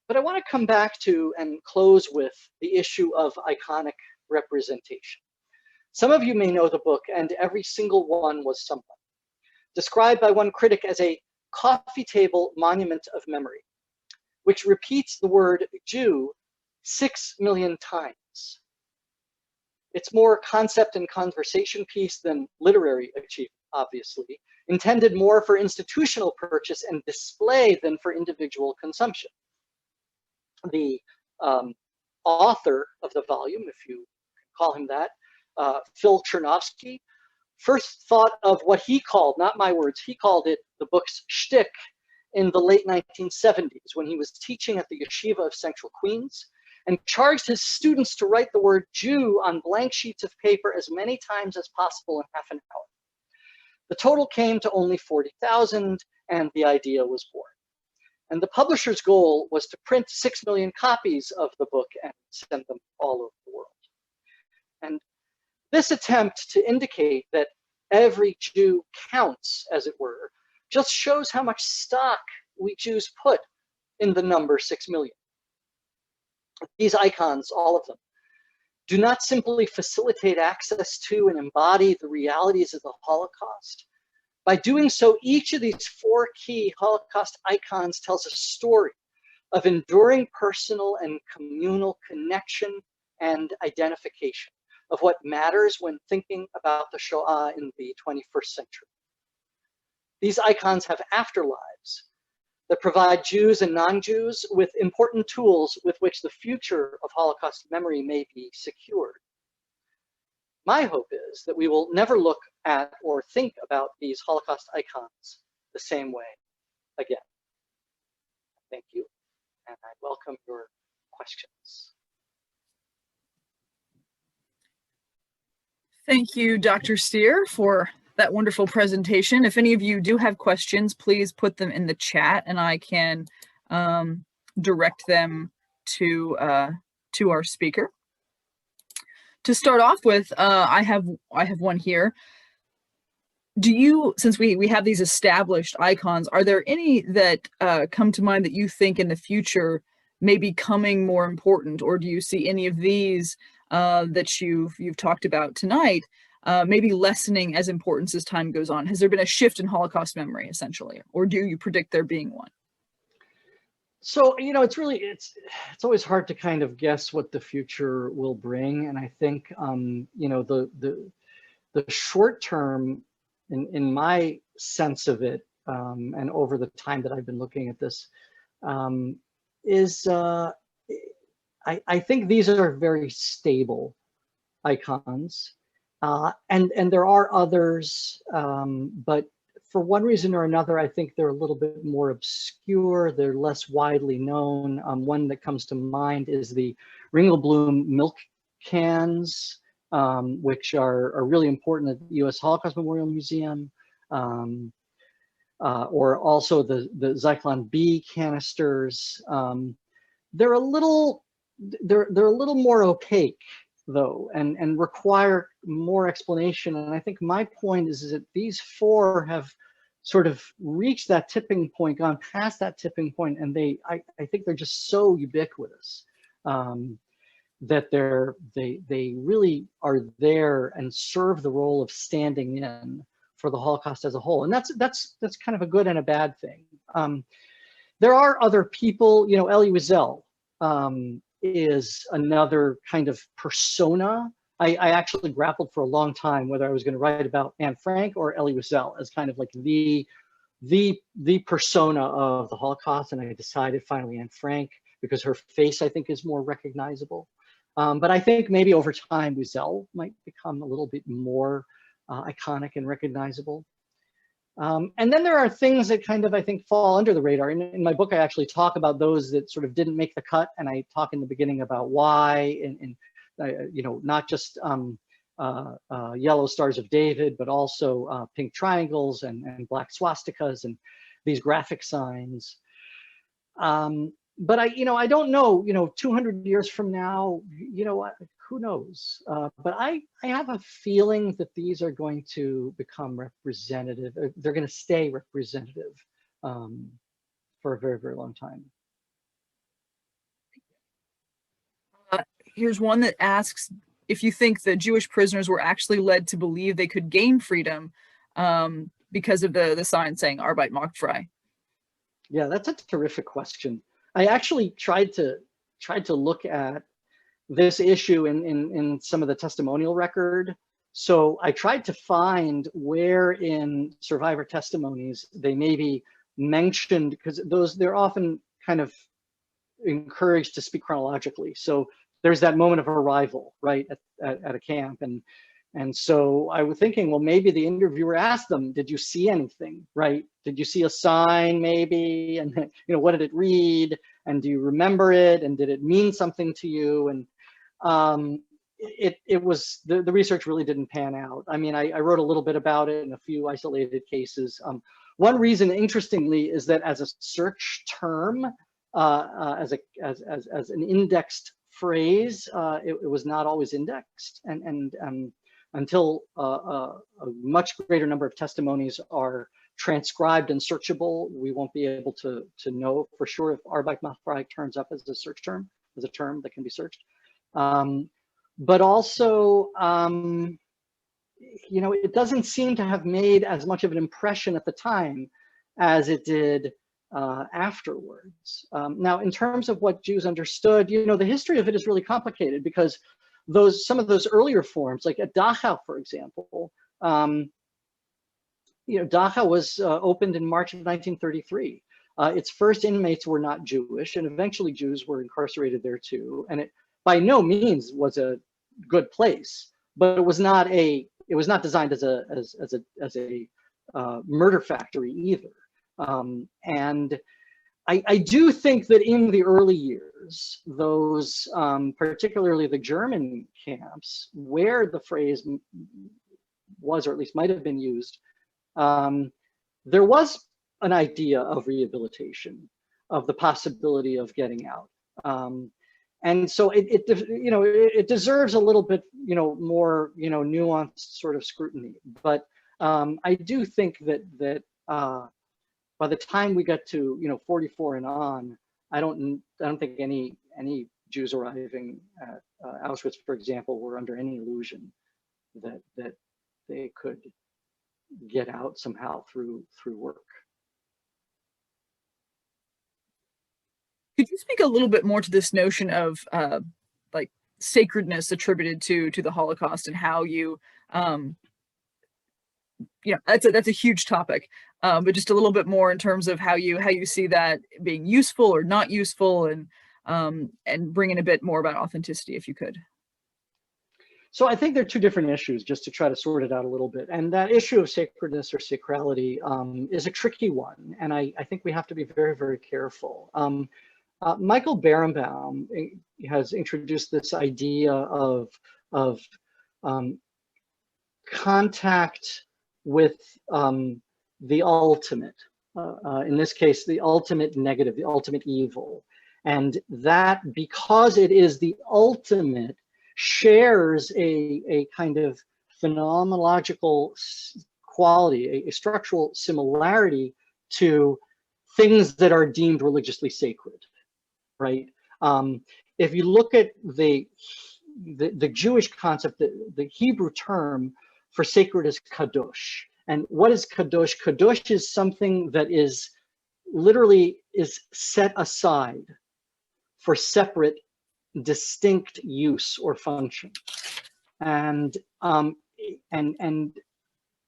But I want to come back to and close with the issue of iconic representation. Some of you may know the book, and every single one was someone, described by one critic as a coffee table monument of memory, which repeats the word Jew 6 million times. It's more concept and conversation piece than literary achievement, obviously, intended more for institutional purchase and display than for individual consumption. The author of the volume, if you call him that, Phil Chernovsky, first thought of what he called, not my words, he called it the book's shtick in the late 1970s when he was teaching at the Yeshiva of Central Queens and charged his students to write the word Jew on blank sheets of paper as many times as possible in half an hour. The total came to only 40,000 and the idea was born. And the publisher's goal was to print 6 million copies of the book and send them all over the world. And this attempt to indicate that every Jew counts, as it were, just shows how much stock we Jews put in the number 6 million. These icons, all of them, do not simply facilitate access to and embody the realities of the Holocaust. By doing so, each of these 4 key Holocaust icons tells a story of enduring personal and communal connection and identification of what matters when thinking about the Shoah in the 21st century. These icons have afterlives that provide Jews and non-Jews with important tools with which the future of Holocaust memory may be secured. My hope is that we will never look at or think about these Holocaust icons the same way again. Thank you, and I welcome your questions. Thank you, Dr. Stier, for that wonderful presentation. If any of you do have questions, please put them in the chat and I can direct them to our speaker. To start off with, I have one here. Do you, since we have these established icons, are there any that come to mind that you think in the future may be becoming more important, or do you see any of these that you've talked about tonight maybe lessening as importance as time goes on? Has there been a shift in Holocaust memory, essentially, or do you predict there being one? So, you know, it's always hard to kind of guess what the future will bring, and I think you know, the short term, in my sense of it, and over the time that I've been looking at this, is I think these are very stable icons, and there are others, but for one reason or another, I think they're a little bit more obscure. They're less widely known. One that comes to mind is the Ringlebloom milk cans, which are really important at the U.S. Holocaust Memorial Museum, or also the Zyklon B canisters. They're a little more opaque, though, and require more explanation. And I think my point is that these 4 have sort of reached that tipping point, gone past that tipping point, and I think they're just so ubiquitous that they really are there and serve the role of standing in for the Holocaust as a whole. And that's kind of a good and a bad thing. There are other people, you know, Ellie Wiesel is another kind of persona. I actually grappled for a long time whether I was going to write about Anne Frank or Ellie Wiesel as kind of like the persona of the Holocaust, and I decided finally Anne Frank because her face I think is more recognizable. But I think maybe over time Wiesel might become a little bit more iconic and recognizable. And then there are things that kind of, I think, fall under the radar. In my book, I actually talk about those that sort of didn't make the cut, and I talk in the beginning about why, and you know, not just yellow stars of David, but also pink triangles and black swastikas and these graphic signs. But I don't know, 200 years from now, who knows? But I have a feeling that these are going to become representative. They're going to stay representative for a very, very long time. Here's one that asks if you think the Jewish prisoners were actually led to believe they could gain freedom because of the sign saying Arbeit Macht Frei. Yeah, that's a terrific question. I actually tried to look at this issue in some of the testimonial record. So I tried to find where in survivor testimonies they maybe mentioned, because they're often kind of encouraged to speak chronologically. So there's that moment of arrival, right, at a camp. And so I was thinking, well, maybe the interviewer asked them, did you see anything, right? Did you see a sign maybe? And, what did it read? And do you remember it? And did it mean something to you? And it was, the research really didn't pan out. I mean, I wrote a little bit about it in a few isolated cases. One reason, interestingly, is that as a search term, as an indexed phrase, it was not always indexed, and until a much greater number of testimonies are transcribed and searchable, we won't be able to know for sure if Arbeit Macht Frei turns up as a search term, as a term that can be searched. But also, it doesn't seem to have made as much of an impression at the time as it did afterwards. Now, in terms of what Jews understood, the history of it is really complicated, because some of those earlier forms, like at Dachau, for example, Dachau was opened in March of 1933. Its first inmates were not Jewish, and eventually Jews were incarcerated there too. And it by no means was a good place, but it was not designed as a murder factory either. And I do think that in the early years, those, particularly the German camps, where the phrase was, or at least might have been used, there was an idea of rehabilitation, of the possibility of getting out. And so it deserves a little bit, more, nuanced sort of scrutiny. But I do think that by the time we get to 44 and on, I don't think any Jews arriving at Auschwitz, for example, were under any illusion that they could get out somehow through work. Could you speak a little bit more to this notion of like sacredness attributed to the Holocaust, and how you that's a huge topic, but just a little bit more in terms of how you see that being useful or not useful, and bring in a bit more about authenticity, if you could. So I think there are two different issues, just to try to sort it out a little bit. And that issue of sacredness or sacrality is a tricky one. And I think we have to be very, very careful. Michael Berenbaum has introduced this idea of contact with the ultimate, in this case, the ultimate negative, the ultimate evil. And that, because it is the ultimate, shares a kind of phenomenological quality, a structural similarity to things that are deemed religiously sacred, right? If you look at the Jewish concept, the Hebrew term for sacred is Kadush, And what is Kadush? Kadush is something that is literally is set aside for separate, distinct use or function. And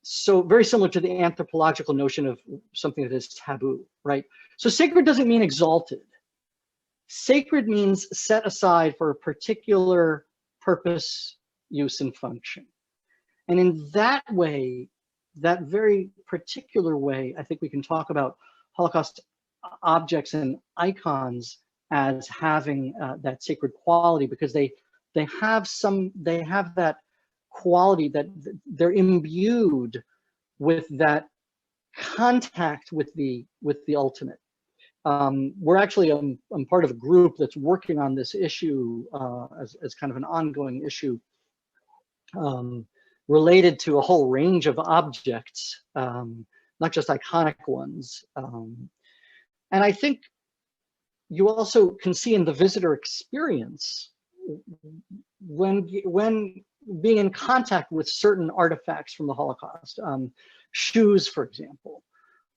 so very similar to the anthropological notion of something that is taboo, right? So sacred doesn't mean exalted. Sacred means set aside for a particular purpose, use, and function. And in that way, that very particular way, I think we can talk about Holocaust objects and icons as having that sacred quality, because they have that quality that they're imbued with that contact with the ultimate. We're actually I'm part of a group that's working on this issue as kind of an ongoing issue related to a whole range of objects, not just iconic ones. And I think you also can see in the visitor experience when being in contact with certain artifacts from the Holocaust, shoes, for example,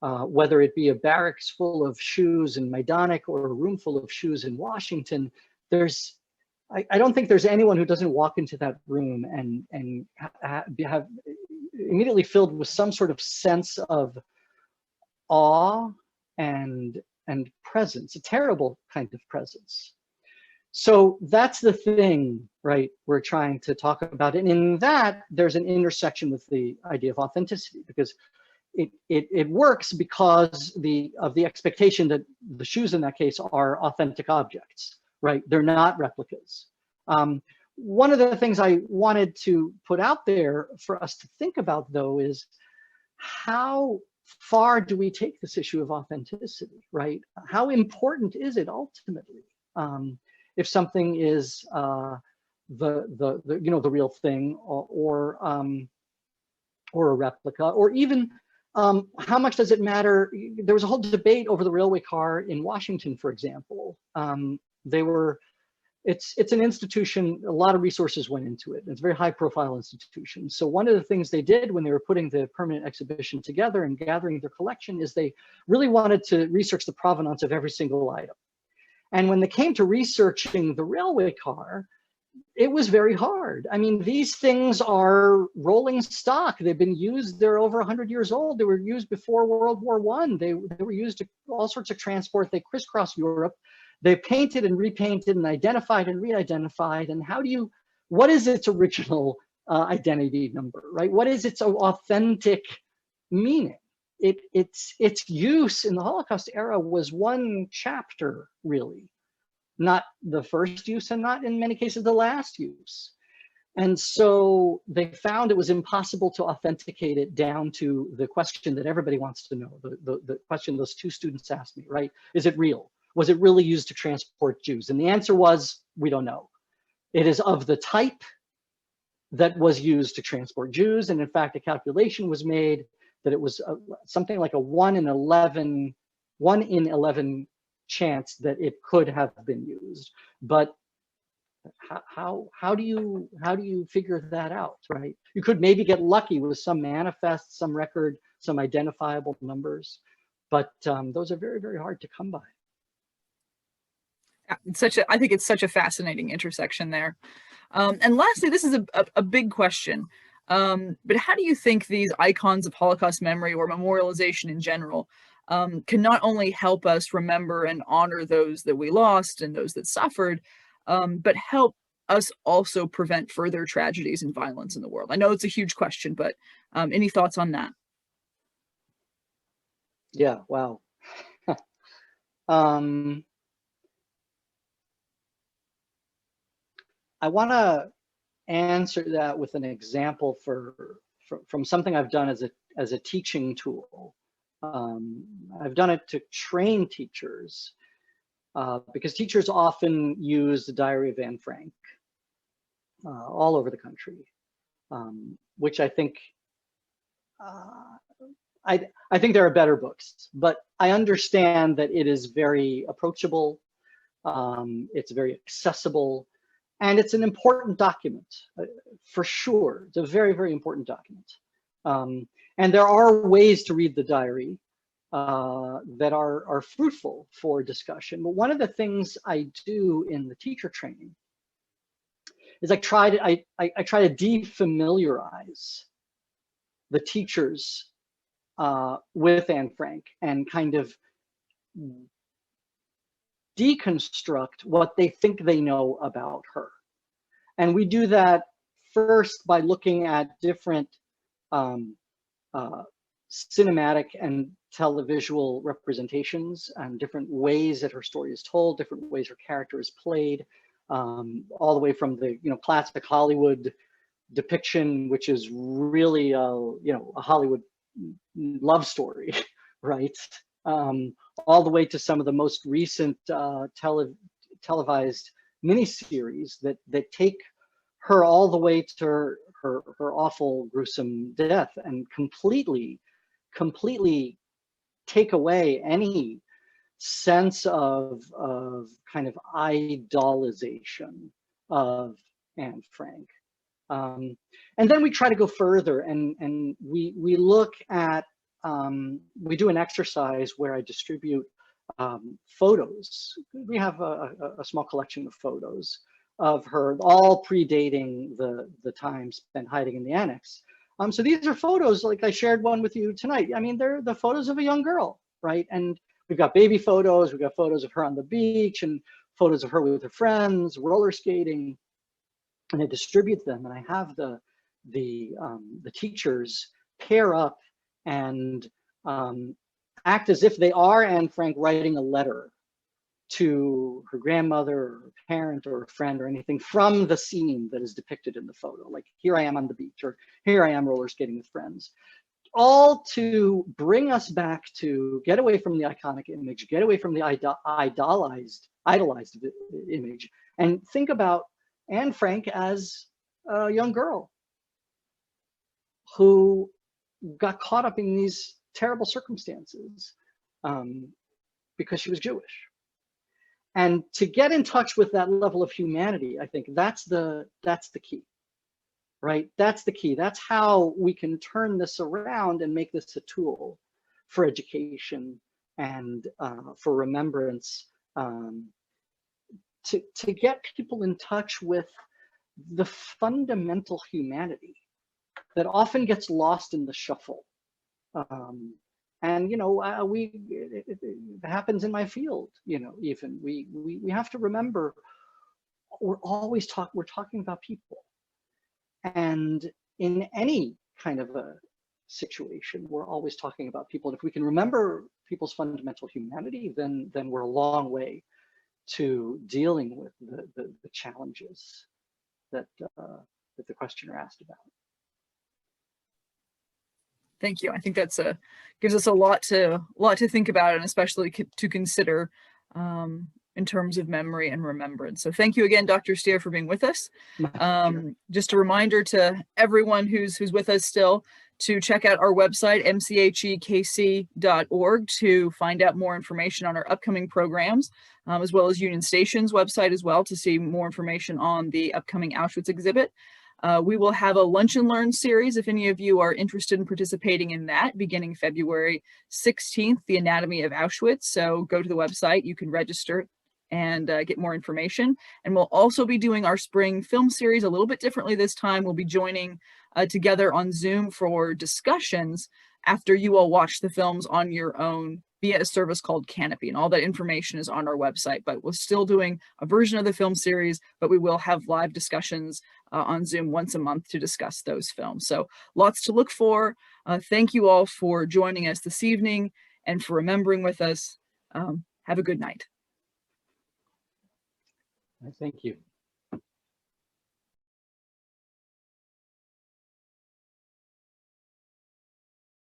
whether it be a barracks full of shoes in Majdanek or a room full of shoes in Washington, I don't think there's anyone who doesn't walk into that room and have immediately filled with some sort of sense of awe and presence, a terrible kind of presence. So that's the thing, right, we're trying to talk about. And in that, there's an intersection with the idea of authenticity, because it works because of the expectation that the shoes in that case are authentic objects, right? They're not replicas. One of the things I wanted to put out there for us to think about, though, is how far do we take this issue of authenticity, right? How important is it ultimately? If something is the real thing, or a replica, or even how much does it matter? There was a whole debate over the railway car in Washington, for example. It's an institution, a lot of resources went into it. It's a very high profile institution. So one of the things they did when they were putting the permanent exhibition together and gathering their collection is they really wanted to research the provenance of every single item. And when they came to researching the railway car, it was very hard. I mean, these things are rolling stock. They've been used, they're over 100 years old. They were used before World War I. They were used to all sorts of transport. They crisscross Europe. They painted and repainted and identified and re-identified. And what is its original identity number, right? What is its authentic meaning? Its use in the Holocaust era was one chapter, really, not the first use and not in many cases the last use. And so they found it was impossible to authenticate it down to the question that everybody wants to know, the question those two students asked me, right? Is it real? Was it really used to transport Jews? And the answer was, we don't know. It is of the type that was used to transport Jews. And in fact, a calculation was made that it was something like a 1 in 11 chance that it could have been used. But how do you figure that out, right? You could maybe get lucky with some manifest, some record, some identifiable numbers, but those are very, very hard to come by. I think it's such a fascinating intersection there. And lastly, this is a big question. But how do you think these icons of Holocaust memory or memorialization in general can not only help us remember and honor those that we lost and those that suffered, but help us also prevent further tragedies and violence in the world? I know it's a huge question, but any thoughts on that? Yeah, wow. I want to answer that with an example from something I've done as a teaching tool. I've done it to train teachers because teachers often use the Diary of Anne Frank all over the country, which I think I think there are better books, but I understand that it is very approachable. It's very accessible. And it's an important document, for sure. It's a very, very important document. And And there are ways to read the diary that are fruitful for discussion. But one of the things I do in the teacher training is I try to defamiliarize the teachers with Anne Frank and kind of deconstruct what they think they know about her. And we do that first by looking at different cinematic and televisual representations and different ways that her story is told, different ways her character is played, all the way from the classic Hollywood depiction, which is really a Hollywood love story, right? All the way to some of the most recent televised miniseries that take her all the way to her awful, gruesome death and completely take away any sense of kind of idolization of Anne Frank. And then we try to go further, and we look at, we do an exercise where I distribute photos. We have a small collection of photos of her, all predating the time spent hiding in the annex. So these are photos, like I shared one with you tonight. I mean, they're the photos of a young girl, right? And we've got baby photos, we've got photos of her on the beach, and photos of her with her friends, roller skating. And I distribute them, and I have the teachers pair up and act as if they are Anne Frank writing a letter to her grandmother or her parent or a friend or anything from the scene that is depicted in the photo. Like, here I am on the beach, or here I am roller skating with friends. All to bring us back to get away from the iconic image, get away from the idolized image, and think about Anne Frank as a young girl who got caught up in these terrible circumstances because she was Jewish. And to get in touch with that level of humanity, I think that's the key, right? That's the key. That's how we can turn this around and make this a tool for education and for remembrance, to get people in touch with the fundamental humanity that often gets lost in the shuffle. And it happens in my field. Even we have to remember we're talking about people, and in any kind of a situation, we're always talking about people. And if we can remember people's fundamental humanity, then we're a long way to dealing with the challenges that the questioner asked about. Thank you. I think that's gives us a lot to think about, and especially to consider in terms of memory and remembrance. So thank you again, Dr. Stier, for being with us. Just a reminder to everyone who's with us still to check out our website, mchekc.org, to find out more information on our upcoming programs, as well as Union Station's website as well, to see more information on the upcoming Auschwitz exhibit. We will have a Lunch and Learn series, if any of you are interested in participating in that, beginning February 16th, The Anatomy of Auschwitz. So go to the website, you can register and get more information. And we'll also be doing our spring film series a little bit differently this time. We'll be joining together on Zoom for discussions after you all watch the films on your own via a service called Canopy, and all that information is on our website. But we're still doing a version of the film series, but we will have live discussions on Zoom once a month to discuss those films. So lots to look for. Thank you all for joining us this evening and for remembering with us. Have a good night. Thank you.